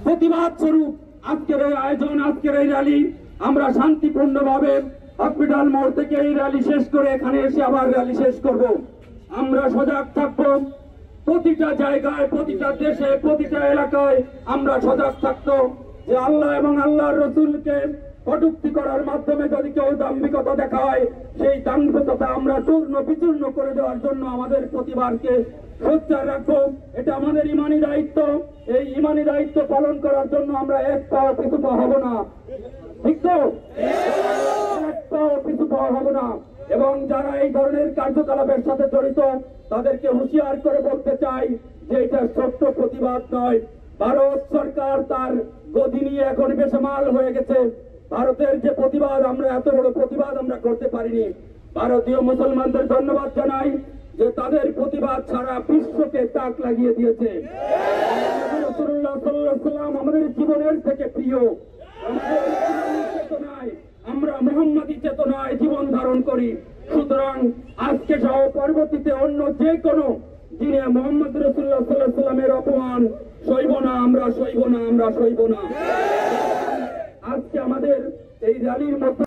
প্রতিবাদ স্বরূপ আজকের এই আয়োজন, আজকের এই র্যালি আমরা শান্তিপূর্ণভাবে হসপিটাল মোড় থেকে এই র্যালি শেষ করে এখানে এসে আবার র্যালি শেষ করব। আমরা সজাগ থাকবো, প্রতিটা জায়গায়, প্রতিটা দেশে, প্রতিটা এলাকায় আমরা সজাগ থাকতো যে আল্লাহ এবং আল্লাহর রসুলকে কটূক্তি করার মাধ্যমে যদি কেউ দাম্ভিকতা দেখায়, সেই দাম্ভিকতা আমরা চূর্ণ বিচূর্ণ করে দেওয়ার জন্য আমাদের প্রতিবাদকে সোচ্চার রাখবো। এটা আমাদের ইমানি দায়িত্ব। এই ইমানি দায়িত্ব পালন করার জন্য আমরা এক পাও পিছু পা হব না, ঠিক তো? এক পাও পিছু পা হব না। এবং যারা এই ধরনের কার্যকলাপের সাথে জড়িত তাদেরকে হুঁশিয়ার করে বলতে চাই যে এটা ছোট্ট প্রতিবাদ নয়। ভারত সরকার তার গদি নিয়ে এখন বেসামাল হয়ে গেছে। ভারতের যে প্রতিবাদ, আমরা এত বড় প্রতিবাদ আমরা করতে পারিনি। ভারতীয় মুসলমানদের ধন্যবাদ জানাই যে তাদের প্রতিবাদ সারা বিশ্বকে তাক লাগিয়ে দিয়েছে। রাসূলুল্লাহ সাল্লাল্লাহু আলাইহি ওয়াসাল্লাম আমাদের জীবনের থেকে প্রিয়। চেতনায় আমরা মুহাম্মাদি চেতনায় জীবন ধারণ করি। সুতরাং আজকে সহ পরবর্তীতে অন্য যে কোনো দিনে মুহাম্মদ রাসূলুল্লাহ সাল্লাল্লাহু আলাইহি ওয়াসাল্লামের অপমান সইব না, আমরা সইব না, আমরা সইব না। আজকে আমাদের এই র্যালির মধ্যে